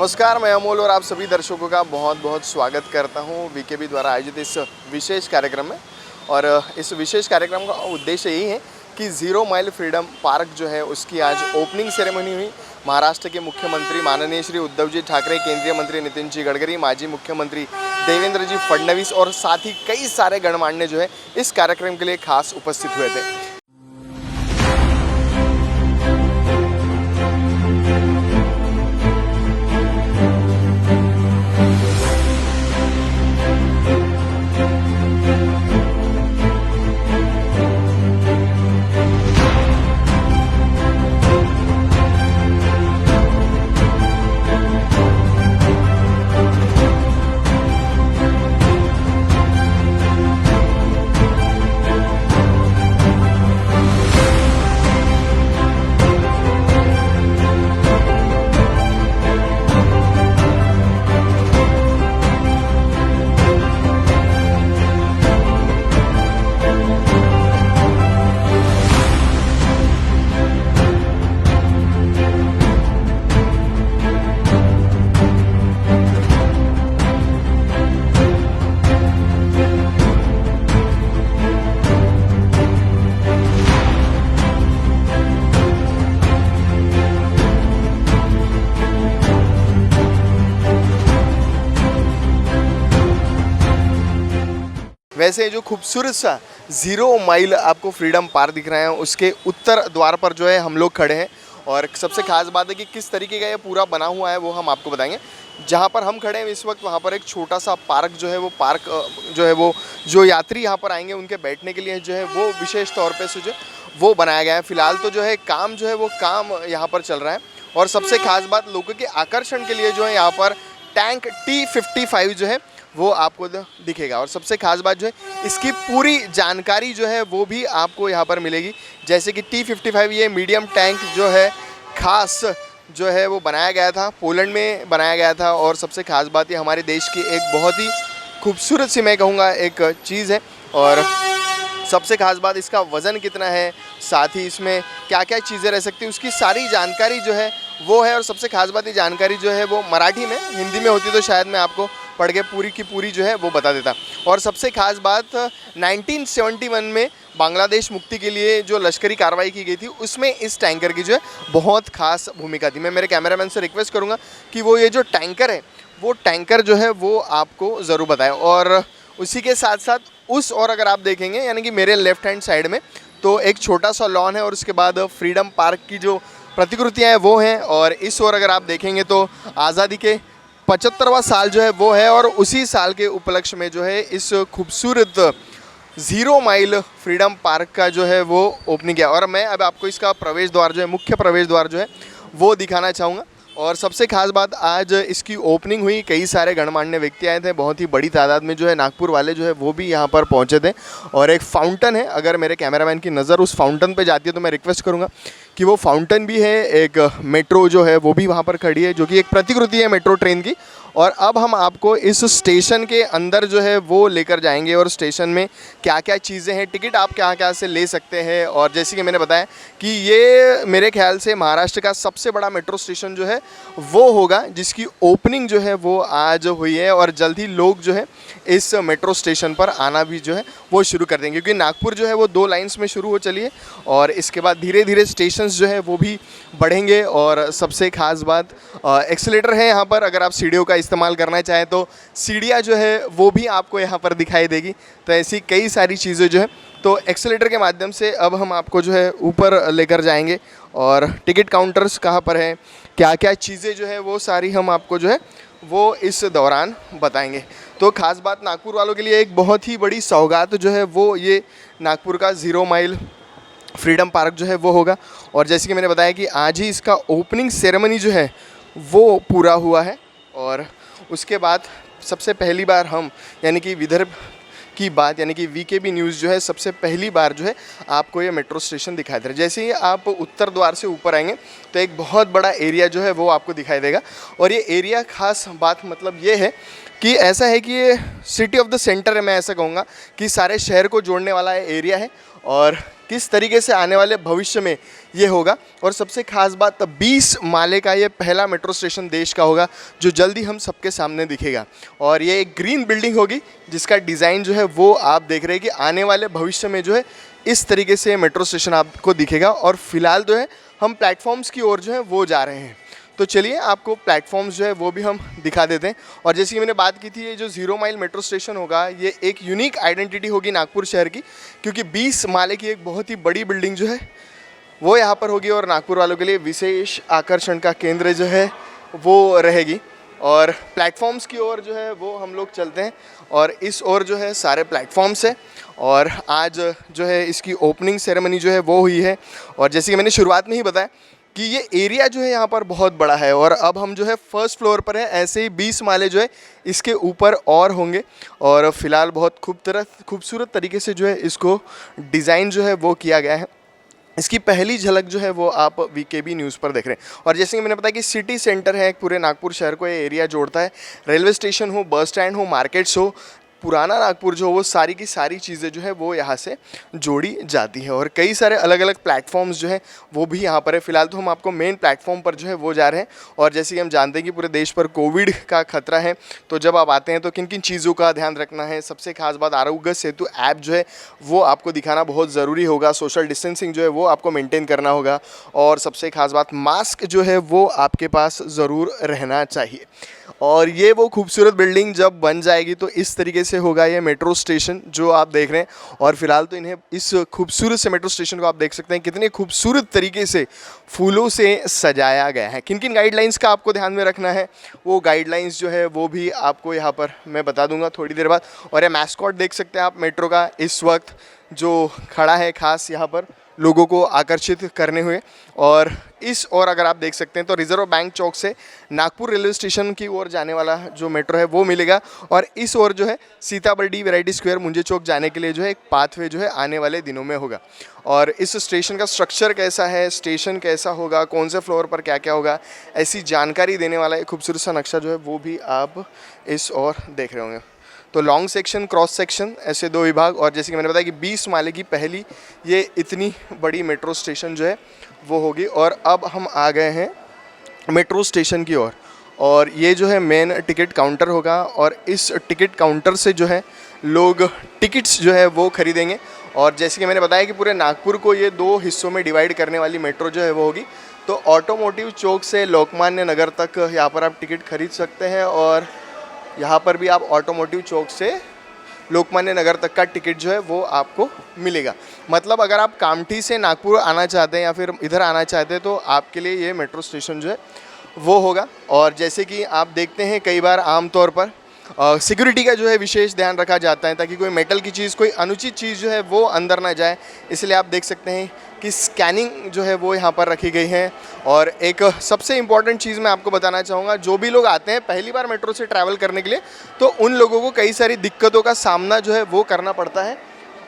नमस्कार, मैं अमोल और आप सभी दर्शकों का बहुत बहुत स्वागत करता हूं वीकेबी द्वारा आयोजित इस विशेष कार्यक्रम में। और इस विशेश कार्यक्रम का उद्देश्य यही है कि 0 माइल फ्रीडम पार्क जो है उसकी आज ओपनिंग सेरेमनी हुई। महाराष्ट्र के मुख्यमंत्री माननीय श्री उद्धव जी ठाकरे, केंद्रीय मंत्री नितिन जी गडकरी, माजी मुख्यमंत्री देवेंद्र जी फडणवीस और साथ ही कई सारे गणमान्य जो है इस कार्यक्रम के लिए खास उपस्थित हुए थे। वैसे जो खूबसूरत सा 0 माइल आपको फ्रीडम पार्क दिख रहा है उसके उत्तर द्वार पर जो है हम लोग खड़े हैं। और सबसे खास बात है कि किस तरीके का ये पूरा बना हुआ है वो हम आपको बताएंगे। जहाँ पर हम खड़े हैं इस वक्त वहाँ पर एक छोटा सा पार्क जो है वो पार्क जो है वो जो यात्री यहाँ पर आएंगे उनके बैठने के लिए जो है वो विशेष तौर पे से जो वो बनाया गया है। फिलहाल तो जो है काम जो है वो काम यहाँ पर चल रहा है। और सबसे खास बात लोगों के आकर्षण के लिए जो है यहाँ पर टैंक T55 जो है वो आपको दिखेगा। और सबसे खास बात जो है इसकी पूरी जानकारी जो है वो भी आपको यहाँ पर मिलेगी। जैसे कि T55 ये मीडियम टैंक जो है खास जो है वो बनाया गया था, पोलैंड में बनाया गया था। और सबसे खास बात ये हमारे देश की एक बहुत ही खूबसूरत सी मैं कहूँगा एक चीज़ है। और सबसे खास बात इसका वज़न कितना है, साथ ही इसमें क्या क्या चीज़ें रह सकती हैं उसकी सारी जानकारी जो है वो है। और सबसे खास बात ये जानकारी जो है वो मराठी में, हिंदी में होती तो शायद मैं आपको पढ़ के पूरी की पूरी जो है वो बता देता। और सबसे खास बात 1971 में बांग्लादेश मुक्ति के लिए जो लश्करी कार्रवाई की गई थी उसमें इस टैंकर की जो है बहुत खास भूमिका थी। मैं मेरे कैमरामैन से रिक्वेस्ट करूँगा कि वो ये जो टैंकर है वो टैंकर जो है वो आपको ज़रूर बताएं। और उसी के साथ साथ उस और अगर आप देखेंगे यानी कि मेरे लेफ़्ट हैंड साइड में तो एक छोटा सा लॉन है और उसके बाद फ्रीडम पार्क की जो प्रतिकृतियाँ हैं वो हैं। और इस ओर अगर आप देखेंगे तो आज़ादी के 75वां साल जो है वो है। और उसी साल के उपलक्ष्य में जो है इस खूबसूरत 0 माइल फ्रीडम पार्क का जो है वो ओपनिंग किया। और मैं अब आपको इसका प्रवेश द्वार जो है, मुख्य प्रवेश द्वार जो है वो दिखाना चाहूँगा। और सबसे खास बात आज इसकी ओपनिंग हुई, कई सारे गणमान्य व्यक्ति आए थे, बहुत ही बड़ी तादाद में जो है नागपुर वाले जो है वो भी यहाँ पर पहुँचे थे। और एक फाउंटेन है, अगर मेरे कैमरामैन की नज़र उस फाउंटेन पे जाती है तो मैं रिक्वेस्ट करूँगा कि वो फाउंटेन भी है। एक मेट्रो जो है वो भी वहाँ पर खड़ी है जो कि एक प्रतिकृति है मेट्रो ट्रेन की। और अब हम आपको इस स्टेशन के अंदर जो है वो लेकर जाएंगे और स्टेशन में क्या क्या चीज़ें हैं, टिकट आप क्या क्या से ले सकते हैं। और जैसे कि मैंने बताया कि ये मेरे ख्याल से महाराष्ट्र का सबसे बड़ा मेट्रो स्टेशन जो है वो होगा जिसकी ओपनिंग जो है वो आज हुई है। और जल्द ही लोग जो है इस मेट्रो स्टेशन पर आना भी जो है वो शुरू कर देंगे, क्योंकि नागपुर जो है वो 2 लाइन्स में शुरू हो चली है और इसके बाद धीरे धीरे स्टेशंस जो है वो भी बढ़ेंगे। और सबसे खास बात एक्सीलेटर है यहाँ पर, अगर आप सीढ़ियों का इस्तेमाल करना चाहें तो सीढ़ियाँ जो है वो भी आपको यहाँ पर दिखाई देगी। तो ऐसी कई सारी चीज़ें जो है तो एक्सीलेटर के माध्यम से अब हम आपको जो है ऊपर लेकर जाएंगे। और टिकट काउंटर्स कहाँ पर है, क्या क्या चीज़ें जो है वो सारी हम आपको जो है वो इस दौरान बताएंगे। तो ख़ास बात नागपुर वालों के लिए एक बहुत ही बड़ी सौगात जो है वो ये नागपुर का 0 माइल फ्रीडम पार्क जो है वो होगा। और जैसे कि मैंने बताया कि आज ही इसका ओपनिंग सेरेमनी जो है वो पूरा हुआ है। और उसके बाद सबसे पहली बार हम यानी कि विदर्भ की बात यानी कि वीकेबी न्यूज़ जो है सबसे पहली बार जो है आपको ये मेट्रो स्टेशन दिखाई दे रहा है। जैसे ही आप उत्तर द्वार से ऊपर आएंगे तो एक बहुत बड़ा एरिया जो है वो आपको दिखाई देगा। और ये एरिया खास बात मतलब ये है कि ऐसा है कि ये सिटी ऑफ द सेंटर है, मैं ऐसा कहूँगा कि सारे शहर को जोड़ने वाला एरिया है। और किस तरीके से आने वाले भविष्य में ये होगा। और सबसे खास बात 20 माले का ये पहला मेट्रो स्टेशन देश का होगा जो जल्दी हम सबके सामने दिखेगा। और ये एक ग्रीन बिल्डिंग होगी जिसका डिज़ाइन जो है वो आप देख रहे हैं कि आने वाले भविष्य में जो है इस तरीके से मेट्रो स्टेशन आपको दिखेगा। और फिलहाल जो है हम प्लेटफॉर्म्स की ओर जो है वो जा रहे हैं। तो चलिए आपको प्लेटफॉर्म्स जो है वो भी हम दिखा देते हैं। और जैसे कि मैंने बात की थी, ये जो 0 माइल मेट्रो स्टेशन होगा ये एक यूनिक आइडेंटिटी होगी नागपुर शहर की, क्योंकि 20 माले की एक बहुत ही बड़ी बिल्डिंग जो है वो यहाँ पर होगी और नागपुर वालों के लिए विशेष आकर्षण का केंद्र जो है वो रहेगी। और प्लेटफॉर्म्स की ओर जो है वो हम लोग चलते हैं और इस ओर जो है सारे प्लेटफॉर्म्स है। और आज जो है इसकी ओपनिंग सेरेमनी जो है वो हुई है। और जैसे कि मैंने शुरुआत में ही बताया कि ये एरिया जो है यहाँ पर बहुत बड़ा है और अब हम जो है फर्स्ट फ्लोर पर है। ऐसे ही 20 माले जो है इसके ऊपर और होंगे। और फिलहाल बहुत खूबसूरत तरीके से जो है इसको डिज़ाइन जो है वो किया गया है। इसकी पहली झलक जो है वो आप वीकेबी न्यूज़ पर देख रहे हैं। और जैसे कि मैंने बताया कि सिटी सेंटर है, पूरे नागपुर शहर को ये एरिया जोड़ता है। रेलवे स्टेशन हो, बस स्टैंड हो, मार्केट्स हो, पुराना नागपुर जो वो सारी की सारी चीज़ें जो है वो यहाँ से जोड़ी जाती है। और कई सारे अलग अलग प्लेटफॉर्म्स जो है वो भी यहाँ पर है। फिलहाल तो हम आपको मेन प्लेटफॉर्म पर जो है वो जा रहे हैं। और जैसे कि हम जानते हैं कि पूरे देश पर कोविड का खतरा है, तो जब आप आते हैं तो किन किन चीज़ों का ध्यान रखना है। सबसे खास बात आरोग्य सेतु ऐप जो है वो आपको दिखाना बहुत ज़रूरी होगा। सोशल डिस्टेंसिंग जो है वो आपको मेंटेन करना होगा। और सबसे खास बात मास्क जो है वो आपके पास ज़रूर रहना चाहिए। और ये वो खूबसूरत बिल्डिंग जब बन जाएगी तो इस तरीके से होगा ये मेट्रो स्टेशन जो आप देख रहे हैं। और फिलहाल तो इन्हें इस खूबसूरत से मेट्रो स्टेशन को आप देख सकते हैं कितने खूबसूरत तरीके से फूलों से सजाया गया है। किन किन गाइडलाइंस का आपको ध्यान में रखना है वो गाइडलाइंस जो है वो भी आपको यहाँ पर मैं बता दूंगा थोड़ी देर बाद। और ये मैस्कॉट देख सकते हैं आप मेट्रो का इस वक्त जो खड़ा है खास यहाँ पर लोगों को आकर्षित करने हुए। और इस ओर अगर आप देख सकते हैं तो रिजर्व बैंक चौक से नागपुर रेलवे स्टेशन की ओर जाने वाला जो मेट्रो है वो मिलेगा। और इस ओर जो है सीताबर्डी वैरायटी स्क्वायर मुंजे चौक जाने के लिए जो है एक पाथवे जो है आने वाले दिनों में होगा। और इस स्टेशन का स्ट्रक्चर कैसा है, स्टेशन कैसा होगा, कौन से फ्लोर पर क्या क्या होगा, ऐसी जानकारी देने वाला एक खूबसूरत सा नक्शा जो है वो भी आप इस ओर देख रहे होंगे। तो लॉन्ग सेक्शन, क्रॉस सेक्शन, ऐसे दो विभाग। और जैसे कि मैंने बताया कि 20 माले की पहली ये इतनी बड़ी मेट्रो स्टेशन जो है वो होगी। और अब हम आ गए हैं मेट्रो स्टेशन की ओर। और ये जो है मेन टिकट काउंटर होगा और इस टिकट काउंटर से जो है लोग टिकट्स जो है वो खरीदेंगे। और जैसे कि मैंने बताया कि पूरे नागपुर को ये 2 हिस्सों में डिवाइड करने वाली मेट्रो जो है वो होगी। तो ऑटोमोटिव चौक से लोकमान्य नगर तक यहाँ पर आप टिकट खरीद सकते हैं। और यहाँ पर भी आप ऑटोमोटिव चौक से लोकमान्य नगर तक का टिकट जो है वो आपको मिलेगा। मतलब अगर आप कामठी से नागपुर आना चाहते हैं या फिर इधर आना चाहते हैं तो आपके लिए ये मेट्रो स्टेशन जो है वो होगा। और जैसे कि आप देखते हैं कई बार आमतौर पर सिक्योरिटी का जो है विशेष ध्यान रखा जाता है ताकि कोई मेटल की चीज़, कोई अनुचित चीज़ जो है वो अंदर ना जाए। इसलिए आप देख सकते हैं कि स्कैनिंग जो है वो यहाँ पर रखी गई है। और एक सबसे इम्पॉर्टेंट चीज़ मैं आपको बताना चाहूँगा, जो भी लोग आते हैं पहली बार मेट्रो से ट्रैवल करने के लिए तो उन लोगों को कई सारी दिक्कतों का सामना जो है वो करना पड़ता है।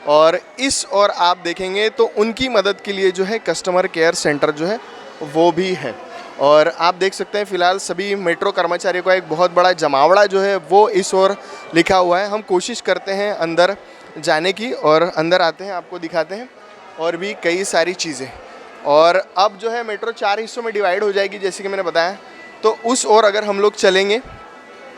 और इस और आप देखेंगे तो उनकी मदद के लिए जो है कस्टमर केयर सेंटर जो है वो भी है। और आप देख सकते हैं फ़िलहाल सभी मेट्रो कर्मचारियों का एक बहुत बड़ा जमावड़ा जो है वो इस ओर लिखा हुआ है। हम कोशिश करते हैं अंदर जाने की और अंदर आते हैं, आपको दिखाते हैं और भी कई सारी चीज़ें। और अब जो है मेट्रो 4 हिस्सों में डिवाइड हो जाएगी जैसे कि मैंने बताया। तो उस ओर अगर हम लोग चलेंगे,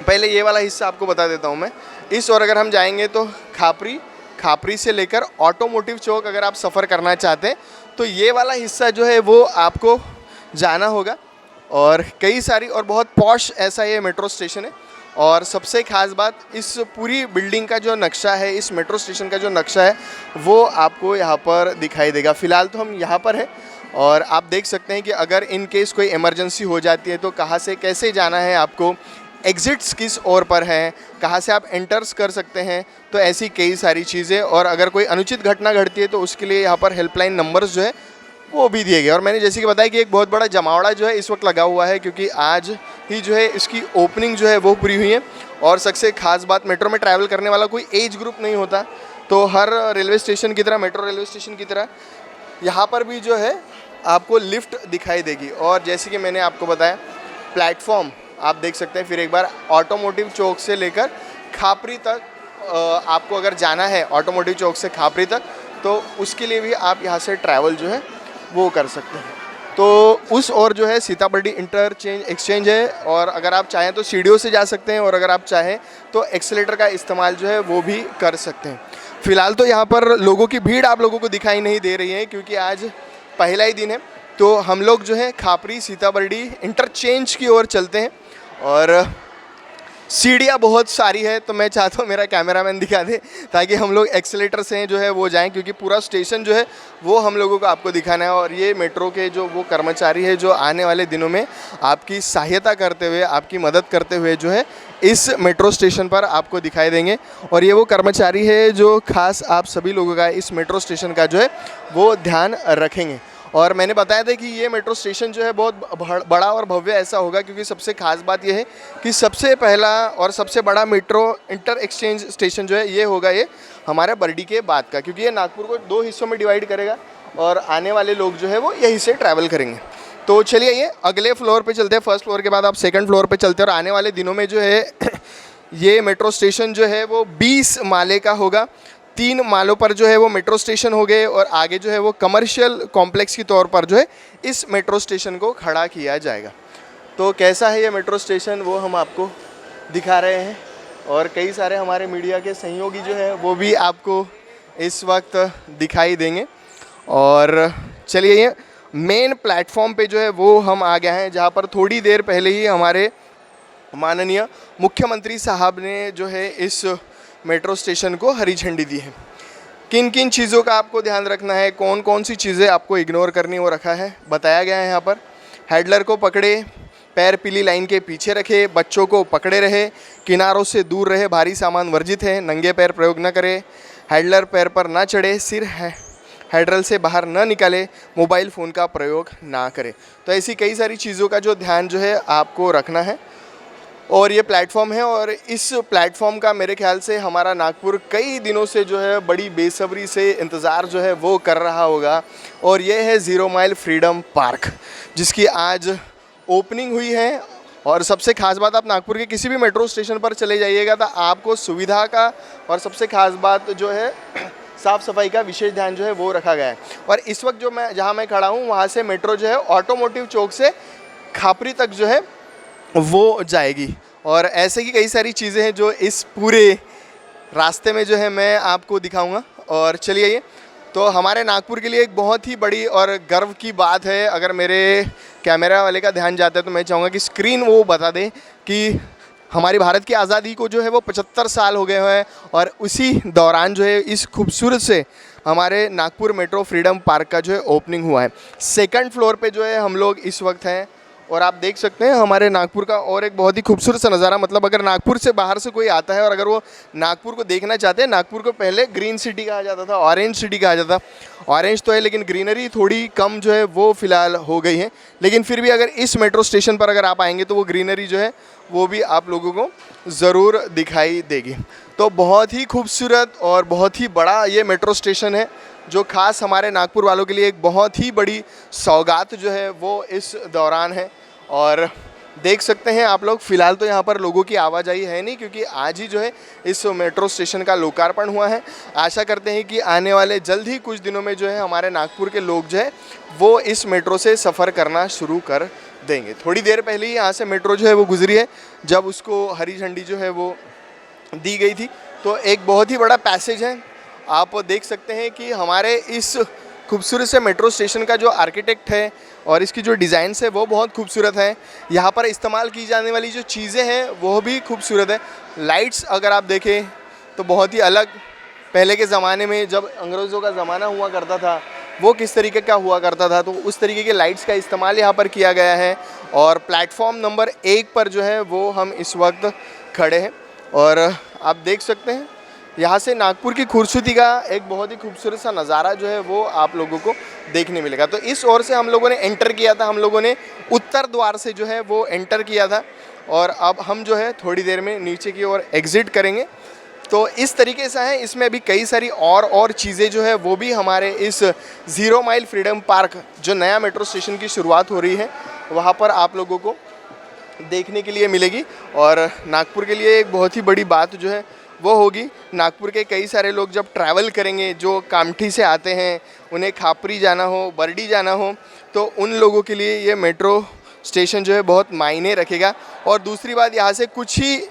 पहले ये वाला हिस्सा आपको बता देता हूँ मैं। इस ओर अगर हम जाएंगे तो खापरी से लेकर ऑटोमोटिव चौक अगर आप सफ़र करना चाहते हैं तो ये वाला हिस्सा जो है वो आपको जाना होगा। और कई सारी और बहुत पॉश ऐसा ये मेट्रो स्टेशन है। और सबसे ख़ास बात, इस पूरी बिल्डिंग का जो नक्शा है, इस मेट्रो स्टेशन का जो नक्शा है वो आपको यहाँ पर दिखाई देगा। फ़िलहाल तो हम यहाँ पर है और आप देख सकते हैं कि अगर इन केस कोई इमरजेंसी हो जाती है तो कहाँ से कैसे जाना है आपको, एग्ज़िट्स किस ओर पर हैं, कहाँ से आप एंटर्स कर सकते हैं, तो ऐसी कई सारी चीज़ें। और अगर कोई अनुचित घटना घटती है तो उसके लिए यहाँ पर हेल्पलाइन नंबर्स जो है वो भी दिए गए। और मैंने जैसे कि बताया कि एक बहुत बड़ा जमावड़ा जो है इस वक्त लगा हुआ है क्योंकि आज ही जो है इसकी ओपनिंग जो है वो पूरी हुई है। और सबसे खास बात, मेट्रो में ट्रैवल करने वाला कोई एज ग्रुप नहीं होता। तो हर रेलवे स्टेशन की तरह, मेट्रो रेलवे स्टेशन की तरह यहाँ पर भी जो है आपको लिफ्ट दिखाई देगी। और जैसे कि मैंने आपको बताया प्लेटफॉर्म आप देख सकते हैं। फिर एक बार ऑटोमोटिव चौक से लेकर खापरी तक आपको अगर जाना है, ऑटोमोटिव चौक से खापरी तक, तो उसके लिए भी आप यहाँ से ट्रैवल जो है वो कर सकते हैं। तो उस और जो है सीताबर्डी इंटरचेंज एक्सचेंज है, और अगर आप चाहें तो सीढ़ियों से जा सकते हैं, और अगर आप चाहें तो एक्सीलेटर का इस्तेमाल जो है वो भी कर सकते हैं। फ़िलहाल तो यहाँ पर लोगों की भीड़ आप लोगों को दिखाई नहीं दे रही है, क्योंकि आज पहला ही दिन है। तो हम लोग जो है खापरी सीताबर्डी इंटरचेंज की ओर चलते हैं, और सीढ़ियाँ बहुत सारी है, तो मैं चाहता हूँ मेरा कैमरामैन दिखा दे ताकि हम लोग एक्सीलेटर से जो है वो जाएं, क्योंकि पूरा स्टेशन जो है वो हम लोगों को आपको दिखाना है। और ये मेट्रो के जो वो कर्मचारी है जो आने वाले दिनों में आपकी सहायता करते हुए, आपकी मदद करते हुए जो है इस मेट्रो स्टेशन पर आपको दिखाई देंगे। और ये वो कर्मचारी है जो खास आप सभी लोगों का, इस मेट्रो स्टेशन का जो है वो ध्यान रखेंगे। और मैंने बताया था कि ये मेट्रो स्टेशन जो है बहुत बड़ा और भव्य ऐसा होगा, क्योंकि सबसे खास बात ये है कि सबसे पहला और सबसे बड़ा मेट्रो इंटर एक्सचेंज स्टेशन जो है ये होगा, ये हमारे बर्डी के बाद का, क्योंकि ये नागपुर को 2 हिस्सों में डिवाइड करेगा और आने वाले लोग जो है वो यहीं से ट्रैवल करेंगे। तो चलिए ये अगले फ्लोर पे चलते हैं। फर्स्ट फ्लोर के बाद आप सेकंड फ्लोर पे चलते हैं, और आने वाले दिनों में जो है ये मेट्रो स्टेशन जो है वो 20 माले का होगा। 3 मालों पर जो है वो मेट्रो स्टेशन हो गए, और आगे जो है वो कमर्शियल कॉम्प्लेक्स के तौर पर जो है इस मेट्रो स्टेशन को खड़ा किया जाएगा। तो कैसा है ये मेट्रो स्टेशन वो हम आपको दिखा रहे हैं, और कई सारे हमारे मीडिया के सहयोगी जो है वो भी आपको इस वक्त दिखाई देंगे। और चलिए ये मेन प्लेटफॉर्म पे जो है वो हम आ गए हैं, जहाँ पर थोड़ी देर पहले ही हमारे माननीय मुख्यमंत्री साहब ने जो है इस मेट्रो स्टेशन को हरी झंडी दी है। किन किन चीज़ों का आपको ध्यान रखना है, कौन कौन सी चीज़ें आपको इग्नोर करनी वो रखा है, बताया गया है यहाँ पर। हैंडलर को पकड़े, पैर पीली लाइन के पीछे रखे, बच्चों को पकड़े रहे, किनारों से दूर रहे, भारी सामान वर्जित है, नंगे पैर प्रयोग न करे, हैंडलर पैर पर ना चढ़े, सिर हैंडल से बाहर न निकाले, मोबाइल फ़ोन का प्रयोग ना करे। तो ऐसी कई सारी चीज़ों का जो ध्यान जो है आपको रखना है। और ये प्लेटफॉर्म है, और इस प्लेटफॉर्म का मेरे ख्याल से हमारा नागपुर कई दिनों से जो है बड़ी बेसब्री से इंतज़ार जो है वो कर रहा होगा। और ये है 0 माइल फ्रीडम पार्क, जिसकी आज ओपनिंग हुई है। और सबसे खास बात, आप नागपुर के किसी भी मेट्रो स्टेशन पर चले जाइएगा तो आपको सुविधा का और सबसे खास बात जो है साफ़ सफाई का विशेष ध्यान जो है वो रखा गया है। और इस वक्त जो जहाँ मैं खड़ा हूँ वहाँ से मेट्रो जो है ऑटोमोटिव चौक से खापरी तक जो है वो जाएगी। और ऐसे की कई सारी चीज़ें हैं जो इस पूरे रास्ते में जो है मैं आपको दिखाऊंगा। और चलिए ये तो हमारे नागपुर के लिए एक बहुत ही बड़ी और गर्व की बात है। अगर मेरे कैमरा वाले का ध्यान जाता है तो मैं चाहूँगा कि स्क्रीन वो बता दें कि हमारी भारत की आज़ादी को जो है वो 75 साल हो गए हैं, और उसी दौरान जो है इस खूबसूरत से हमारे नागपुर मेट्रो फ्रीडम पार्क का जो है ओपनिंग हुआ है। सेकंड फ्लोर पे जो है हम लोग इस वक्त हैं, और आप देख सकते हैं हमारे नागपुर का और एक बहुत ही खूबसूरत सा नज़ारा। मतलब अगर नागपुर से बाहर से कोई आता है और अगर वो नागपुर को देखना चाहते हैं, नागपुर को पहले ग्रीन सिटी कहा जाता था, ऑरेंज सिटी कहा जाता था। ऑरेंज तो है लेकिन ग्रीनरी थोड़ी कम जो है वो फ़िलहाल हो गई है, लेकिन फिर भी अगर इस मेट्रो स्टेशन पर अगर आप आएंगे तो वो ग्रीनरी जो है वो भी आप लोगों को ज़रूर दिखाई देगी। तो बहुत ही खूबसूरत और बहुत ही बड़ा ये मेट्रो स्टेशन है, जो ख़ास हमारे नागपुर वालों के लिए एक बहुत ही बड़ी सौगात जो है वो इस दौरान है। और देख सकते हैं आप लोग, फ़िलहाल तो यहाँ पर लोगों की आवाजाही है नहीं, क्योंकि आज ही जो है इस मेट्रो स्टेशन का लोकार्पण हुआ है। आशा करते हैं कि आने वाले जल्द ही कुछ दिनों में जो है हमारे नागपुर के लोग जो है वो इस मेट्रो से सफ़र करना शुरू कर देंगे। थोड़ी देर पहले ही यहाँ से मेट्रो जो है वो गुजरी है, जब उसको हरी झंडी जो है वो दी गई थी। तो एक बहुत ही बड़ा पैसेज है, आप देख सकते हैं कि हमारे इस खूबसूरत से मेट्रो स्टेशन का जो आर्किटेक्ट है और इसकी जो डिज़ाइंस है वो बहुत खूबसूरत है। यहाँ पर इस्तेमाल की जाने वाली जो चीज़ें हैं वो भी खूबसूरत है। लाइट्स अगर आप देखें तो बहुत ही अलग, पहले के ज़माने में जब अंग्रेज़ों का ज़माना हुआ करता था वो किस तरीके का हुआ करता था, तो उस तरीके के लाइट्स का इस्तेमाल यहाँ पर किया गया है। और प्लेटफॉर्म नंबर 1 पर जो है वो हम इस वक्त खड़े हैं, और आप देख सकते हैं यहाँ से नागपुर की खूबसूरती का एक बहुत ही खूबसूरत सा नज़ारा जो है वो आप लोगों को देखने मिलेगा। तो इस ओर से हम लोगों ने एंटर किया था, हम लोगों ने उत्तर द्वार से जो है वो एंटर किया था, और अब हम जो है थोड़ी देर में नीचे की ओर एग्ज़िट करेंगे। तो इस तरीके से है, इसमें अभी कई सारी और चीज़ें जो है वो भी हमारे इस 0 माइल फ्रीडम पार्क जो नया मेट्रो स्टेशन की शुरुआत हो रही है वहाँ पर आप लोगों को देखने के लिए मिलेगी। और नागपुर के लिए एक बहुत ही बड़ी बात जो है वो होगी नागपुर के कई सारे लोग जब ट्रैवल करेंगे, जो कामठी से आते हैं, उन्हें खापरी जाना हो, बरडी जाना हो, तो उन लोगों के लिए ये मेट्रो स्टेशन जो है बहुत मायने रखेगा। और दूसरी बात, यहाँ से कुछ ही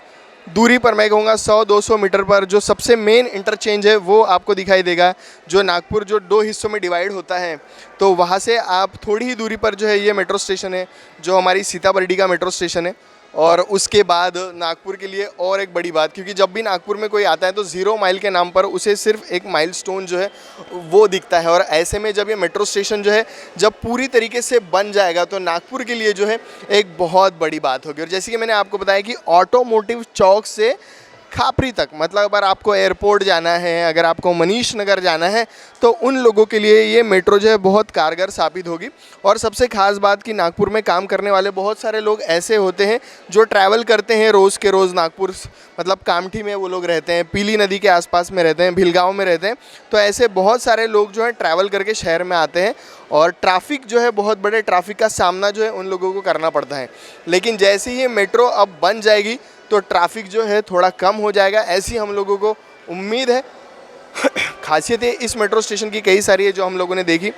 दूरी पर, मैं कहूँगा 100-200 मीटर पर, जो सबसे मेन इंटरचेंज है वो आपको दिखाई देगा, जो नागपुर जो 2 हिस्सों में डिवाइड होता है। तो वहाँ से आप थोड़ी ही दूरी पर जो है ये मेट्रो स्टेशन है, जो हमारी सीताबर्डी का मेट्रो स्टेशन है। और उसके बाद नागपुर के लिए और एक बड़ी बात, क्योंकि जब भी नागपुर में कोई आता है तो 0 माइल के नाम पर उसे सिर्फ एक माइलस्टोन जो है वो दिखता है। और ऐसे में जब ये मेट्रो स्टेशन जो है जब पूरी तरीके से बन जाएगा तो नागपुर के लिए जो है एक बहुत बड़ी बात होगी। और जैसे कि मैंने आपको बताया कि ऑटोमोटिव चौक से खापरी तक, मतलब अगर आपको एयरपोर्ट जाना है, अगर आपको मनीष नगर जाना है, तो उन लोगों के लिए ये मेट्रो जो है बहुत कारगर साबित होगी। और सबसे ख़ास बात कि नागपुर में काम करने वाले बहुत सारे लोग ऐसे होते हैं जो ट्रैवल करते हैं रोज़ के रोज़ नागपुर, मतलब कामठी में वो लोग रहते हैं, पीली नदी के आसपास में रहते हैं, भिलगांव में रहते हैं। तो ऐसे बहुत सारे लोग जो हैं ट्रैवल करके शहर में आते हैं और ट्रैफिक जो है, बहुत बड़े ट्रैफिक का सामना जो है उन लोगों को करना पड़ता है। लेकिन जैसे ही ये मेट्रो अब बन जाएगी तो ट्रैफिक जो है थोड़ा कम हो जाएगा, ऐसी हम लोगों को उम्मीद है। खासियतें इस मेट्रो स्टेशन की कई सारी है जो हम लोगों ने देखी।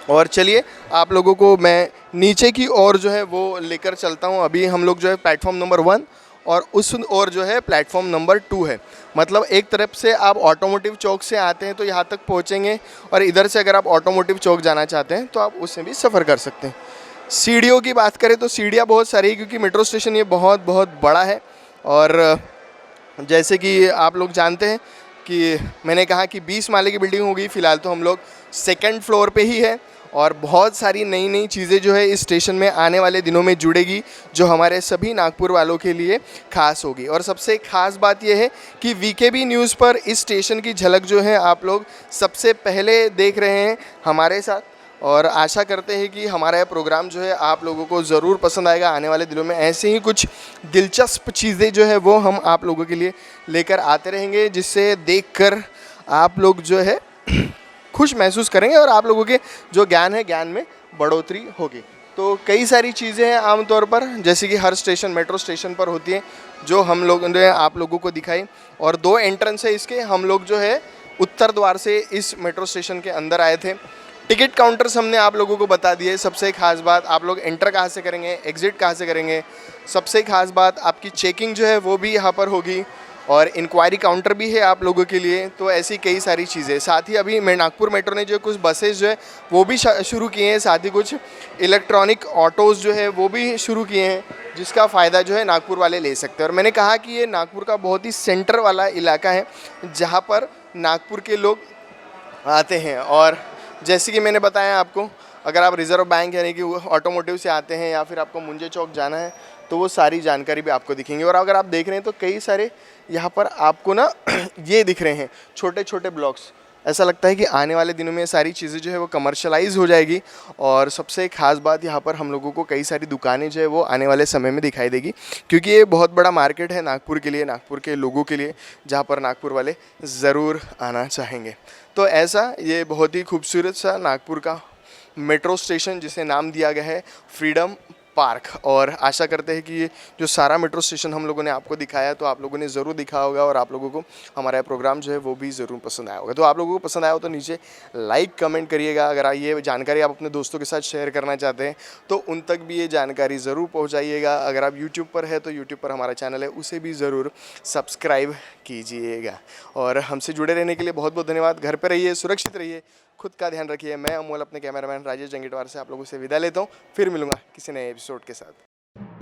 और चलिए आप लोगों को मैं नीचे की ओर जो है वो लेकर चलता हूँ। अभी हम लोग जो है प्लेटफॉर्म नंबर 1 और उस ओर जो है प्लेटफॉर्म नंबर 2 है। मतलब एक तरफ से आप ऑटोमोटिव चौक से आते हैं तो यहाँ तक पहुँचेंगे, और इधर से अगर आप ऑटोमोटिव चौक जाना चाहते हैं तो आप उससे भी सफ़र कर सकते हैं। सीढ़ियों की बात करें तो सीढ़ियाँ बहुत सारी है, क्योंकि मेट्रो स्टेशन ये बहुत बहुत बड़ा है। और जैसे कि आप लोग जानते हैं कि मैंने कहा कि 20 माले की बिल्डिंग होगी, फ़िलहाल तो हम लोग 2nd फ्लोर पे ही है। और बहुत सारी नई नई चीज़ें जो है इस स्टेशन में आने वाले दिनों में जुड़ेगी, जो हमारे सभी नागपुर वालों के लिए ख़ास होगी। और सबसे ख़ास बात यह है कि वीकेबी न्यूज़ पर इस स्टेशन की झलक जो है आप लोग सबसे पहले देख रहे हैं हमारे साथ। और आशा करते हैं कि हमारा यह प्रोग्राम जो है आप लोगों को ज़रूर पसंद आएगा। आने वाले दिनों में ऐसे ही कुछ दिलचस्प चीज़ें जो है वो हम आप लोगों के लिए लेकर आते रहेंगे, जिससे देखकर आप लोग जो है खुश महसूस करेंगे और आप लोगों के जो ज्ञान है, ज्ञान में बढ़ोतरी होगी। तो कई सारी चीज़ें हैं आमतौर पर, जैसे कि हर स्टेशन, मेट्रो स्टेशन पर होती हैं, जो हम लोगों ने आप लोगों को दिखाई। और 2 एंट्रेंस है इसके। हम लोग जो है उत्तर द्वार से इस मेट्रो स्टेशन के अंदर आए थे। टिकट काउंटर्स हमने आप लोगों को बता दिए। सबसे ख़ास बात, आप लोग एंटर कहाँ से करेंगे, एग्ज़िट कहाँ से करेंगे। सबसे ख़ास बात, आपकी चेकिंग जो है वो भी यहाँ पर होगी, और इंक्वायरी काउंटर भी है आप लोगों के लिए। तो ऐसी कई सारी चीज़ें। साथ ही अभी नागपुर मेट्रो ने जो कुछ बसेस जो है वो भी शुरू किए हैं, साथ ही कुछ इलेक्ट्रॉनिक ऑटोज़ जो है वो भी शुरू किए हैं, जिसका फ़ायदा जो है नागपुर वाले ले सकते हैं। और मैंने कहा कि ये नागपुर का बहुत ही सेंटर वाला इलाका है, जहाँ पर नागपुर के लोग आते हैं। और जैसे कि मैंने बताया आपको, अगर आप रिज़र्व बैंक यानी कि ऑटोमोटिव से आते हैं या फिर आपको मुंजे चौक जाना है, तो वो सारी जानकारी भी आपको दिखेंगी। और अगर आप देख रहे हैं तो कई सारे यहाँ पर आपको ना ये दिख रहे हैं छोटे छोटे ब्लॉक्स। ऐसा लगता है कि आने वाले दिनों में ये सारी चीज़ें जो है वो कमर्शलाइज हो जाएगी। और सबसे ख़ास बात, यहाँ पर हम लोगों को कई सारी दुकानें जो है वो आने वाले समय में दिखाई देगी, क्योंकि ये बहुत बड़ा मार्केट है नागपुर के लिए, नागपुर के लोगों के लिए, जहाँ पर नागपुर वाले ज़रूर आना चाहेंगे। तो ऐसा ये बहुत ही खूबसूरत सा नागपुर का मेट्रो स्टेशन, जिसे नाम दिया गया है फ्रीडम पार्क। और आशा करते हैं कि ये जो सारा मेट्रो स्टेशन हम लोगों ने आपको दिखाया, तो आप लोगों ने ज़रूर दिखा होगा और आप लोगों को हमारा प्रोग्राम जो है वो भी ज़रूर पसंद आया होगा। तो आप लोगों को पसंद आया हो तो नीचे लाइक कमेंट करिएगा। अगर ये जानकारी आप अपने दोस्तों के साथ शेयर करना चाहते हैं तो उन तक भी ये जानकारी ज़रूर पहुँचाइएगा। अगर आप यूट्यूब पर है तो यूट्यूब पर हमारा चैनल है, उसे भी ज़रूर सब्सक्राइब कीजिएगा। और हमसे जुड़े रहने के लिए बहुत बहुत धन्यवाद। घर पर रहिए, सुरक्षित रहिए, खुद का ध्यान रखिए। मैं अमोल अपने कैमरामैन राजेश जंगीटवार से आप लोगों से विदा लेता हूँ। फिर मिलूंगा किसी नए एपिसोड के साथ।